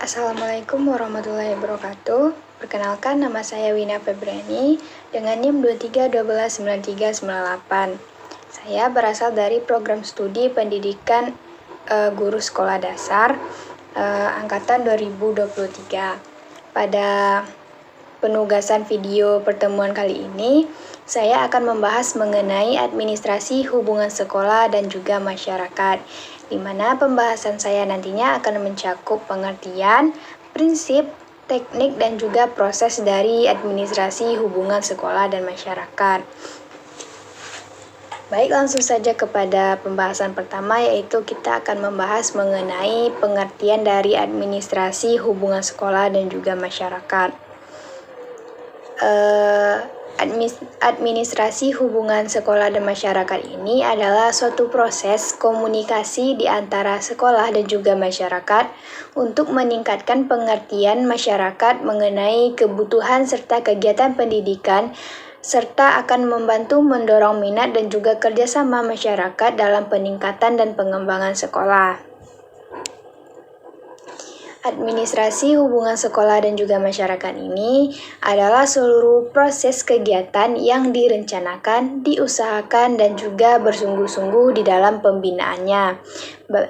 Assalamualaikum warahmatullahi wabarakatuh. Perkenalkan, nama saya Wina Febriani dengan NIM 23129398. Saya berasal dari program studi pendidikan guru sekolah dasar angkatan 2023. Pada penugasan video pertemuan kali ini, saya akan membahas mengenai administrasi hubungan sekolah dan juga masyarakat, di mana pembahasan saya nantinya akan mencakup pengertian, prinsip, teknik, dan juga proses dari administrasi hubungan sekolah dan masyarakat. Baik, langsung saja kepada pembahasan pertama, yaitu kita akan membahas mengenai pengertian dari administrasi hubungan sekolah dan juga masyarakat. Administrasi hubungan sekolah dan masyarakat ini adalah suatu proses komunikasi di antara sekolah dan juga masyarakat untuk meningkatkan pengertian masyarakat mengenai kebutuhan serta kegiatan pendidikan, serta akan membantu mendorong minat dan juga kerjasama masyarakat dalam peningkatan dan pengembangan sekolah. Administrasi hubungan sekolah dan juga masyarakat ini adalah seluruh proses kegiatan yang direncanakan, diusahakan, dan juga bersungguh-sungguh di dalam pembinaannya.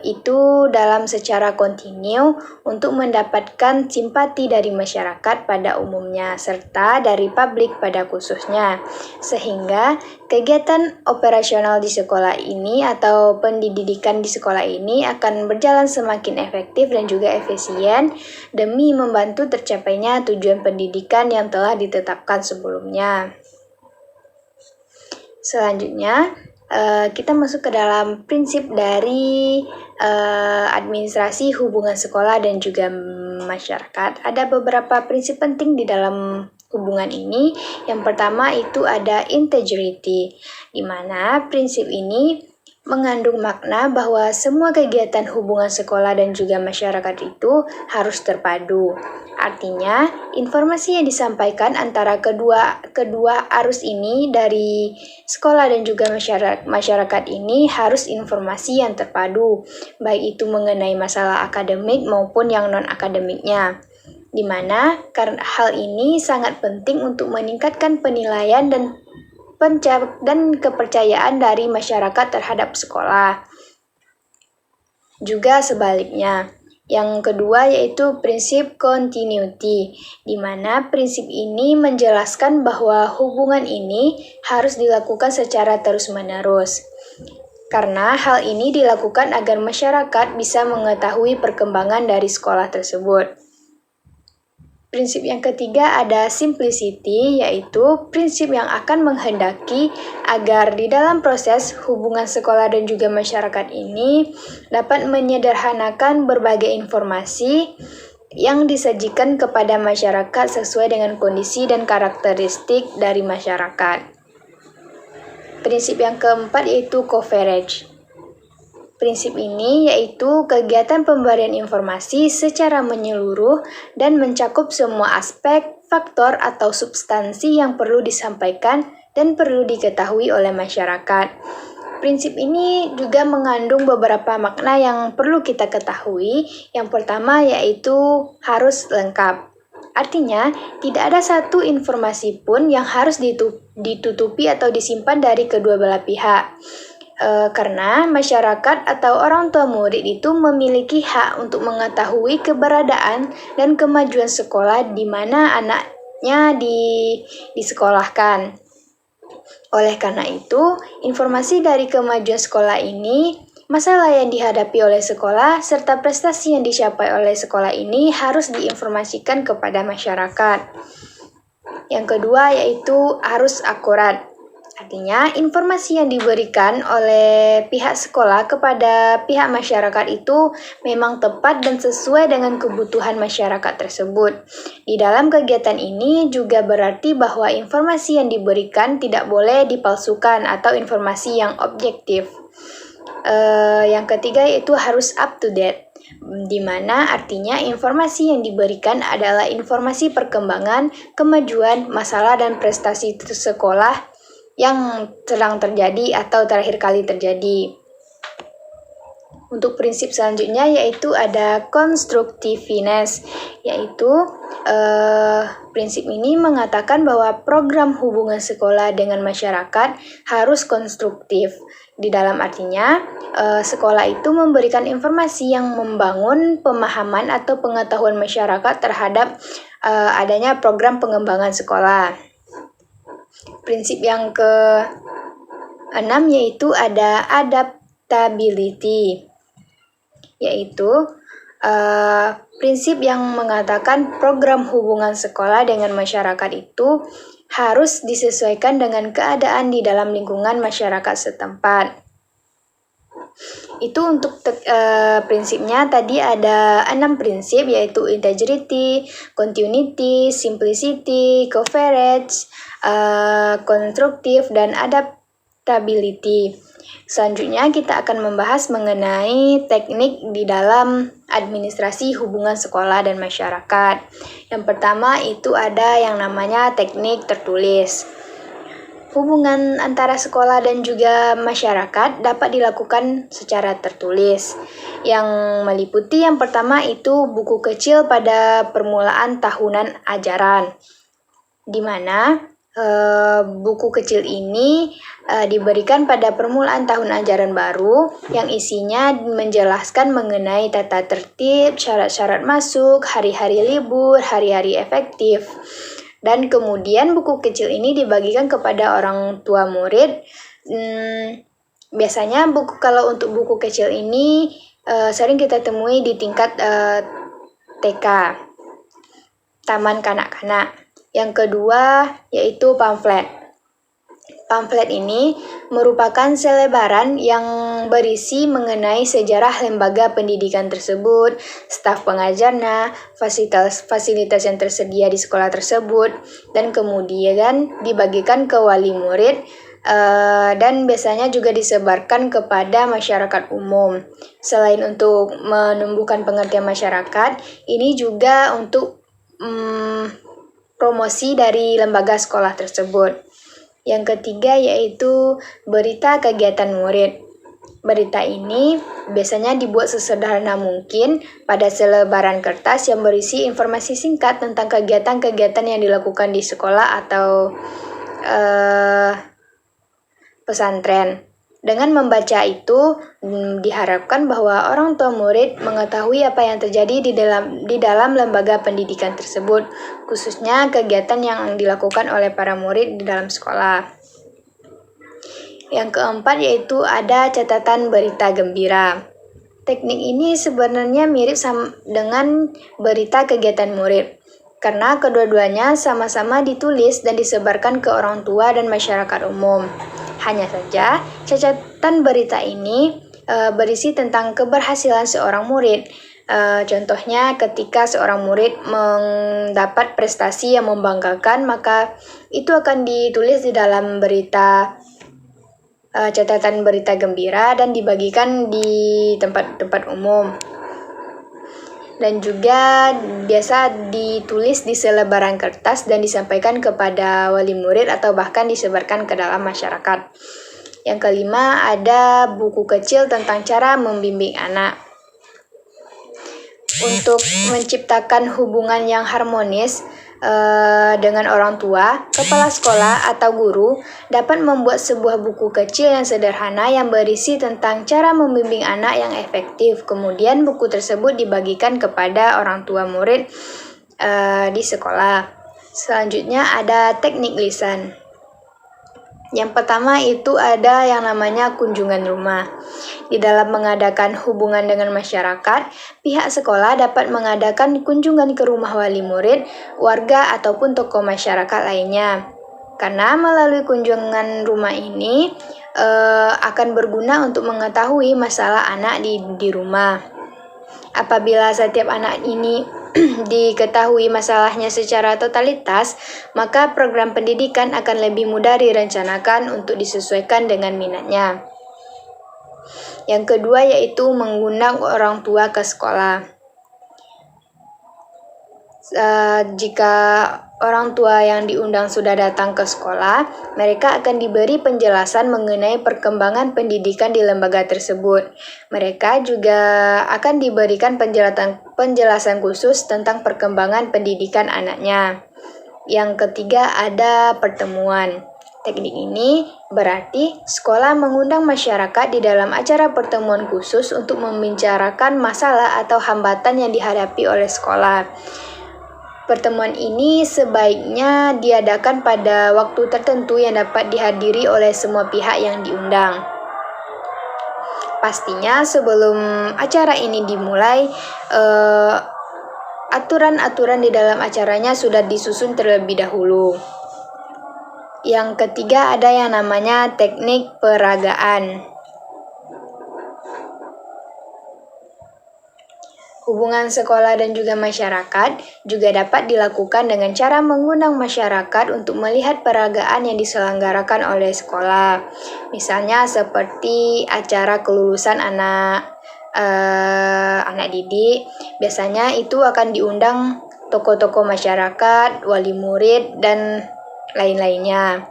Itu dalam secara kontinu untuk mendapatkan simpati dari masyarakat pada umumnya, serta dari publik pada khususnya. Sehingga kegiatan operasional di sekolah ini atau pendidikan di sekolah ini akan berjalan semakin efektif dan juga efisien demi membantu tercapainya tujuan pendidikan yang telah ditetapkan sebelumnya. Selanjutnya, kita masuk ke dalam prinsip dari administrasi hubungan sekolah dan juga masyarakat. Ada beberapa prinsip penting di dalam hubungan ini. Yang pertama itu ada integrity, di mana prinsip ini mengandung makna bahwa semua kegiatan hubungan sekolah dan juga masyarakat itu harus terpadu. Artinya, informasi yang disampaikan antara kedua arus ini dari sekolah dan juga masyarakat ini harus informasi yang terpadu, baik itu mengenai masalah akademik maupun yang non-akademiknya. Di mana karena hal ini sangat penting untuk meningkatkan penilaian dan kepercayaan dari masyarakat terhadap sekolah. Juga sebaliknya. Yang kedua yaitu prinsip continuity, di mana prinsip ini menjelaskan bahwa hubungan ini harus dilakukan secara terus-menerus. Karena hal ini dilakukan agar masyarakat bisa mengetahui perkembangan dari sekolah tersebut. Prinsip yang ketiga ada simplicity, yaitu prinsip yang akan menghendaki agar di dalam proses hubungan sekolah dan juga masyarakat ini dapat menyederhanakan berbagai informasi yang disajikan kepada masyarakat sesuai dengan kondisi dan karakteristik dari masyarakat. Prinsip yang keempat yaitu coverage. Prinsip ini yaitu kegiatan pemberian informasi secara menyeluruh dan mencakup semua aspek, faktor, atau substansi yang perlu disampaikan dan perlu diketahui oleh masyarakat. Prinsip ini juga mengandung beberapa makna yang perlu kita ketahui. Yang pertama yaitu harus lengkap. Artinya, tidak ada satu informasi pun yang harus ditutupi atau disimpan dari kedua belah pihak. Karena masyarakat atau orang tua murid itu memiliki hak untuk mengetahui keberadaan dan kemajuan sekolah di mana anaknya disekolahkan. Oleh karena itu, informasi dari kemajuan sekolah ini, masalah yang dihadapi oleh sekolah, serta prestasi yang dicapai oleh sekolah ini harus diinformasikan kepada masyarakat. Yang kedua yaitu harus akurat. Artinya, informasi yang diberikan oleh pihak sekolah kepada pihak masyarakat itu memang tepat dan sesuai dengan kebutuhan masyarakat tersebut. Di dalam kegiatan ini juga berarti bahwa informasi yang diberikan tidak boleh dipalsukan atau informasi yang objektif. Yang ketiga yaitu harus up to date, di mana artinya informasi yang diberikan adalah informasi perkembangan, kemajuan, masalah, dan prestasi sekolah yang sedang terjadi atau terakhir kali terjadi. Untuk prinsip selanjutnya yaitu ada constructiveness, yaitu prinsip ini mengatakan bahwa program hubungan sekolah dengan masyarakat harus konstruktif. Di dalam artinya, sekolah itu memberikan informasi yang membangun pemahaman atau pengetahuan masyarakat terhadap adanya program pengembangan sekolah. Prinsip yang ke-6 yaitu ada adaptability, yaitu prinsip yang mengatakan program hubungan sekolah dengan masyarakat itu harus disesuaikan dengan keadaan di dalam lingkungan masyarakat setempat. Itu untuk prinsipnya tadi ada 6 prinsip, yaitu integrity, continuity, simplicity, coverage, constructive, dan adaptability. Selanjutnya kita akan membahas mengenai teknik di dalam administrasi hubungan sekolah dan masyarakat. Yang pertama itu ada yang namanya teknik tertulis. Hubungan antara sekolah dan juga masyarakat dapat dilakukan secara tertulis, yang meliputi yang pertama itu buku kecil pada permulaan tahunan ajaran, di mana buku kecil ini diberikan pada permulaan tahun ajaran baru yang isinya menjelaskan mengenai tata tertib, syarat-syarat masuk, hari-hari libur, hari-hari efektif. Dan kemudian buku kecil ini dibagikan kepada orang tua murid. Biasanya kalau untuk buku kecil ini sering kita temui di tingkat TK, Taman Kanak-kanak. Yang kedua yaitu pamflet. Pamflet ini merupakan selebaran yang berisi mengenai sejarah lembaga pendidikan tersebut, staf pengajarnya, fasilitas yang tersedia di sekolah tersebut, dan kemudian dibagikan ke wali murid dan biasanya juga disebarkan kepada masyarakat umum. Selain untuk menumbuhkan pengertian masyarakat, ini juga untuk promosi dari lembaga sekolah tersebut. Yang ketiga yaitu berita kegiatan murid. Berita ini biasanya dibuat sesederhana mungkin pada selebaran kertas yang berisi informasi singkat tentang kegiatan-kegiatan yang dilakukan di sekolah atau pesantren. Dengan membaca itu, diharapkan bahwa orang tua murid mengetahui apa yang terjadi di dalam lembaga pendidikan tersebut, khususnya kegiatan yang dilakukan oleh para murid di dalam sekolah. Yang keempat yaitu ada catatan berita gembira. Teknik ini sebenarnya mirip dengan berita kegiatan murid, karena kedua-duanya sama-sama ditulis dan disebarkan ke orang tua dan masyarakat umum. Hanya saja, catatan berita ini berisi tentang keberhasilan seorang murid. Contohnya ketika seorang murid mendapat prestasi yang membanggakan, maka itu akan ditulis di dalam berita catatan berita gembira dan dibagikan di tempat-tempat umum. Dan juga biasa ditulis di selebaran kertas dan disampaikan kepada wali murid atau bahkan disebarkan ke dalam masyarakat. Yang kelima ada buku kecil tentang cara membimbing anak. Untuk menciptakan hubungan yang harmonis dengan orang tua, kepala sekolah atau guru dapat membuat sebuah buku kecil yang sederhana yang berisi tentang cara membimbing anak yang efektif. Kemudian buku tersebut dibagikan kepada orang tua murid di sekolah. Selanjutnya ada teknik lisan. Yang pertama itu ada yang namanya kunjungan rumah. Di dalam mengadakan hubungan dengan masyarakat, pihak sekolah dapat mengadakan kunjungan ke rumah wali murid, warga, ataupun tokoh masyarakat lainnya. Karena melalui kunjungan rumah ini akan berguna untuk mengetahui masalah anak di rumah. Apabila setiap anak ini diketahui masalahnya secara totalitas, maka program pendidikan akan lebih mudah direncanakan untuk disesuaikan dengan minatnya. Yang kedua yaitu mengundang orang tua ke sekolah. Jika orang tua yang diundang sudah datang ke sekolah, mereka akan diberi penjelasan mengenai perkembangan pendidikan di lembaga tersebut. Mereka juga akan diberikan penjelasan khusus tentang perkembangan pendidikan anaknya. Yang ketiga ada pertemuan. Teknik ini berarti sekolah mengundang masyarakat di dalam acara pertemuan khusus untuk membicarakan masalah atau hambatan yang dihadapi oleh sekolah. Pertemuan ini sebaiknya diadakan pada waktu tertentu yang dapat dihadiri oleh semua pihak yang diundang. Pastinya sebelum acara ini dimulai, aturan-aturan di dalam acaranya sudah disusun terlebih dahulu. Yang ketiga ada yang namanya teknik peragaan. Hubungan sekolah dan juga masyarakat juga dapat dilakukan dengan cara mengundang masyarakat untuk melihat peragaan yang diselenggarakan oleh sekolah. Misalnya seperti acara kelulusan anak didik. Biasanya itu akan diundang tokoh-tokoh masyarakat, wali murid, dan lain-lainnya.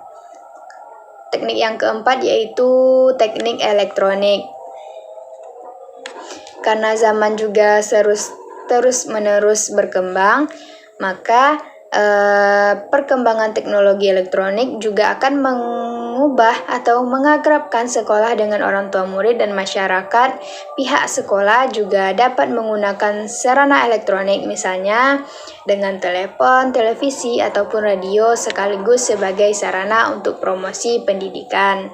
Teknik yang keempat yaitu teknik elektronik. Karena zaman juga terus-menerus berkembang, maka perkembangan teknologi elektronik juga akan mengubah atau mengakrabkan sekolah dengan orang tua murid dan masyarakat. Pihak sekolah juga dapat menggunakan sarana elektronik, misalnya dengan telepon, televisi, ataupun radio sekaligus sebagai sarana untuk promosi pendidikan.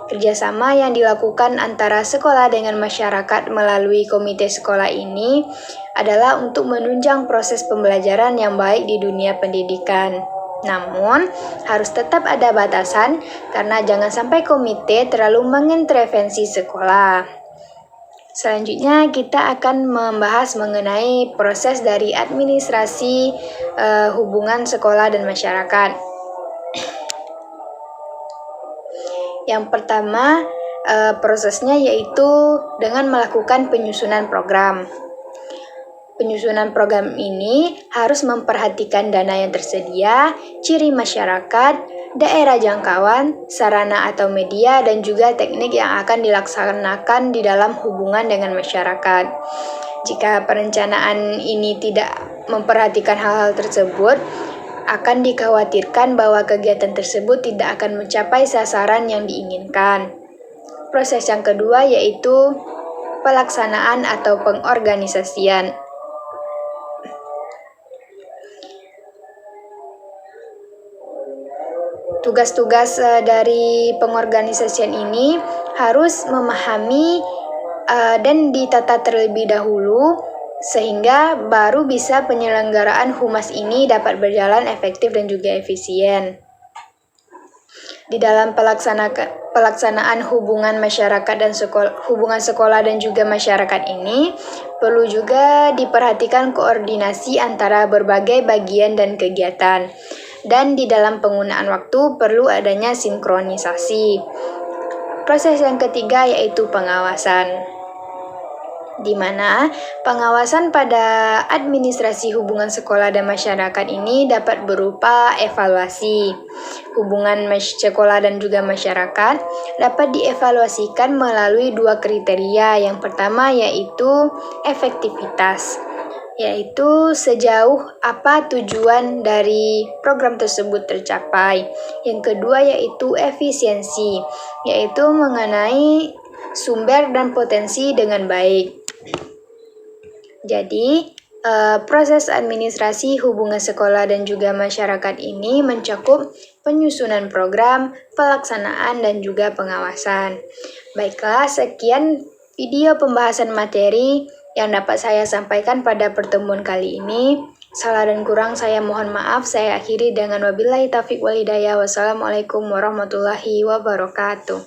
Kerjasama yang dilakukan antara sekolah dengan masyarakat melalui komite sekolah ini adalah untuk menunjang proses pembelajaran yang baik di dunia pendidikan. Namun, harus tetap ada batasan karena jangan sampai komite terlalu mengintervensi sekolah. Selanjutnya, kita akan membahas mengenai proses dari administrasi hubungan sekolah dan masyarakat. Yang pertama, prosesnya yaitu dengan melakukan penyusunan program. Penyusunan program ini harus memperhatikan dana yang tersedia, ciri masyarakat, daerah jangkauan, sarana atau media, dan juga teknik yang akan dilaksanakan di dalam hubungan dengan masyarakat. Jika perencanaan ini tidak memperhatikan hal-hal tersebut, akan dikhawatirkan bahwa kegiatan tersebut tidak akan mencapai sasaran yang diinginkan. Proses yang kedua yaitu pelaksanaan atau pengorganisasian. Tugas-tugas dari pengorganisasian ini harus memahami dan ditata terlebih dahulu sehingga baru bisa penyelenggaraan humas ini dapat berjalan efektif dan juga efisien. Di dalam pelaksanaan hubungan masyarakat dan hubungan sekolah dan juga masyarakat ini perlu juga diperhatikan koordinasi antara berbagai bagian dan kegiatan. Dan di dalam penggunaan waktu perlu adanya sinkronisasi. Proses yang ketiga yaitu pengawasan, di mana pengawasan pada administrasi hubungan sekolah dan masyarakat ini dapat berupa evaluasi. Hubungan sekolah dan juga masyarakat dapat dievaluasikan melalui dua kriteria. Yang pertama yaitu efektivitas, yaitu sejauh apa tujuan dari program tersebut tercapai. Yang kedua yaitu efisiensi, yaitu mengenai sumber dan potensi dengan baik. Jadi, proses administrasi hubungan sekolah dan juga masyarakat ini mencakup penyusunan program, pelaksanaan, dan juga pengawasan. Baiklah, sekian video pembahasan materi yang dapat saya sampaikan pada pertemuan kali ini. Salah dan kurang saya mohon maaf. Saya akhiri dengan wabillahi taufiq wal hidayah. Wassalamualaikum warahmatullahi wabarakatuh.